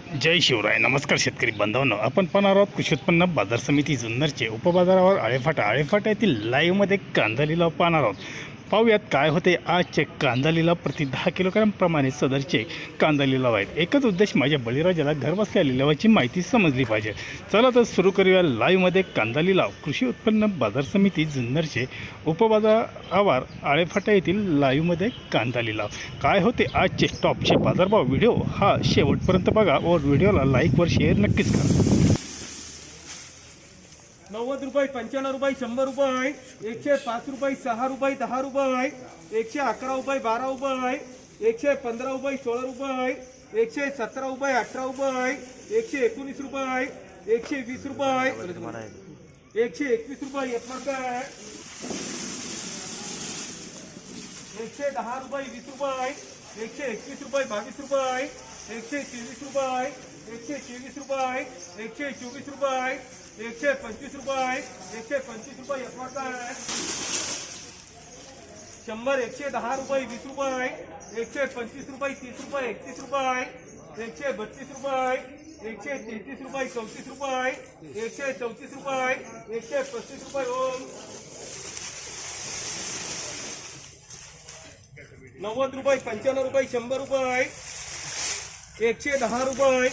जय शिवराय. नमस्कार शेतकरी बांधवांनो, आपण पाहणार आहोत कृषी उत्पन्न बाजार समिती जुन्नरचे उपबाजारावर आळेफाटा येथील लाईव्हमध्ये कांदा लिलाव पाहणार आहोत. पाहूयात काय होते आजचे कांदा लिलाव. प्रति 10 किलोग्राम प्रमाणे सदरचे कांदा लिलाव आहेत. एकच उद्देश, माझ्या बळीराजाला घरबसल्या लिलावाची माहिती समजली पाहिजे. चला तर सुरू करूया लाईव्हमध्ये कांदा लिलाव. कृषी उत्पन्न बाजार समिती जुन्नरचे उपबाजारावर आळेफाटा येथील लाईव्हमध्ये कांदा लिलाव. काय होते आजचे टॉपचे बाजारभाव. व्हिडिओ हा शेवटपर्यंत बघा व व्हिडिओला लाईक व शेअर नक्कीच करा. 90 रुपये, 95 रुपये, 100 रुपये, 105 रुपये, 6 रुपये, 10 रुपये, 111 रुपये, 12 रुपये, 115 रुपये, 16 रुपये, 117 रुपये, 18 रुपये, 119 रुपये, 120 रुपये, 121 रुपये, 110 रुपये, 20 रुपये, 121 रुपये, 22 रुपये, 123 रुपये, 124 रुपये, 124 रुपये, 125 रुपये, 125 रुपये, 100, 110 रुपये, 20 रुपये, 125 रुपये, 30 रुपये, 31 रुपये, 132 रुपये, 133 रुपये, 34 रुपये, 134 रुपये, 135 रुपये, 90 रुपये, 95 रुपये, 100 रुपये, 110 रुपये,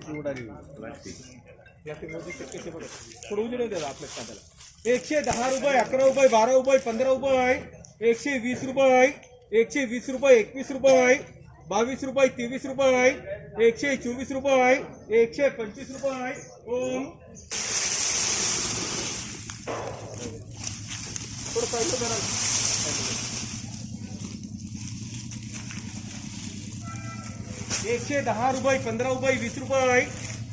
110 रुपये, 11 रुपये, 12 रुपये, 15 रुपये, 120 रुपये, 120 रुपये, 21 रुपये, 22 रुपये, 23 रुपये, 124 रुपये, 125 रुपये, 110 रुपये, 15 रुपये, 20 रुपये,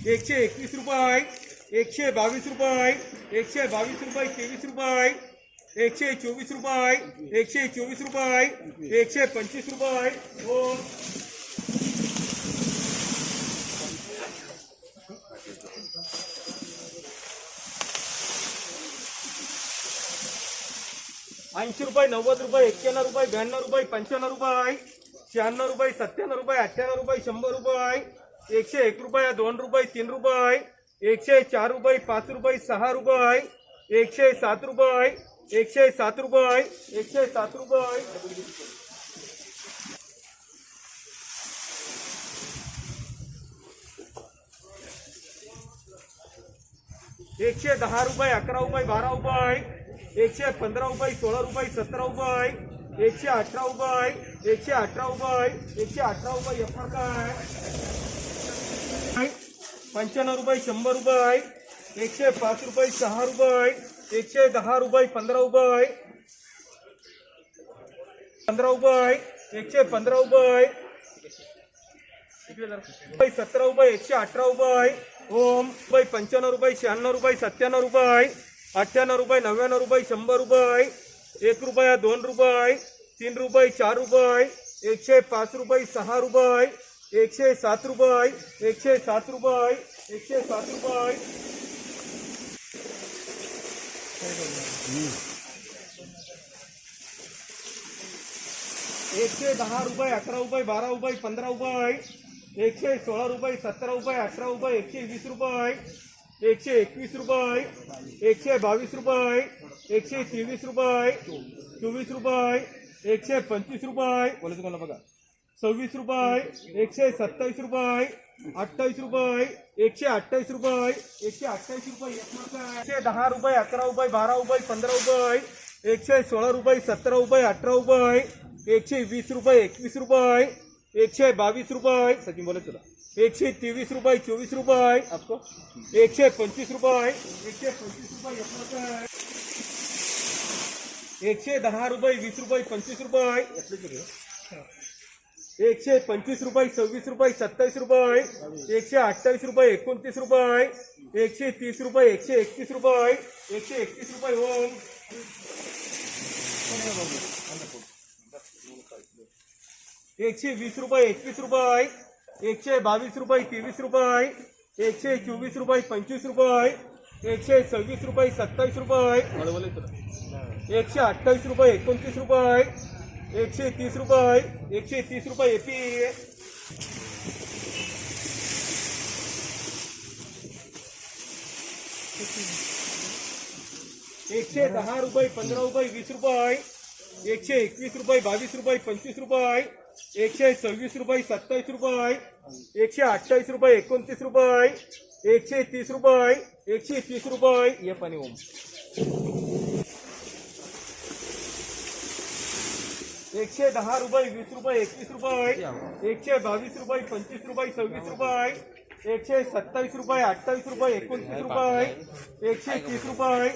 121 रुपये, 122 रुपये, 122 रुपये, 23 रुपये, 124 रुपये, 124 रुपये, 125 रुपये, 80 रुपये, 90 रुपये, 91 रुपये, 92 रुपये, 95 रुपये, 96 रुपये, 97 रुपये, 98 रुपये, 100 रुपये, 101 रुपये, 2 रुपये, 3 रुपये, 104 रुपये, 5 रुपये, 6 रुपये, 107 रुपये, 107 रुपये, 107 रुपये, 110 रुपये, 11 रुपये, 12 रुपये, 115 रुपये, 16 रुपये, 17 रुपये, 118 रुपये, 118 रुपये, 118 रुपये, 95 रुपये, 100 रुपये, 105 रुपये, 6 रुपये, 110 रुपये, 15 रुपये, 15 रुपये, 115 रुपये, 17 रुपये, 118 रुपये, 95 रुपये, 96 रुपये, 97 रुपये, 98 रुपये, 99 रुपये, 100 रुपये, 1 रुपया, 2 रुपये, 3 रुपये, 4 रुपये, 105 रुपये, 6 रुपये, 107 रुपये, 107 रुपये, 107 रुपये, 110 रुपये, 11 रुपये, 12 रुपये, 15 रुपये, 116 रुपये, 17 रुपये, 18 रुपये, 120 रुपये, 121 रुपये, 122 रुपये, 123 रुपये, 24 रुपये, 125 रुपये, 26 रुपये, 127 रुपये, 28 रुपये, 128 रुपये, 128 रुपये, 110 रुपये, 11 रुपये, 12 रुपये, 15 रुपये, 116 रुपये, 17 रुपये, 18 रुपये, 120 रुपये, 21 रुपये, 122 रुपये, सचिन बोले तुला, 123 रुपये, 24 रुपये, आपको 125 रुपये, 125 रुपये, 110 रुपये, 20 रुपये, 25 रुपये, 125 रुपये, 26 रुपये, 27 रुपये, 128 रुपये, 29 रुपये, 130 रुपये, 131 रुपये, 131 रुपये, 120 रुपये, 21 रुपये, 122 रुपये, 23 रुपये, 124 रुपये, 25 रुपये, 126 रुपये, 27 रुपये, 128 रुपये, 29 रुपये, 130 रुपये 130 रुपये एपी 110 रुपये 15 रुपये 20 रुपये 121 रुपये 22 रुपये 25 रुपये 126 रुपये 27 रुपये 128 रुपये 29 रुपये 130 रुपये 130 रुपये ये पाणी ओम 110 रुपये 20 रुपये 21 रुपये 122 रुपये 25 रुपये 26 रुपये 127 रुपये 28 रुपये 29 रुपये 130 रुपये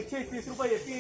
130 रुपये एपी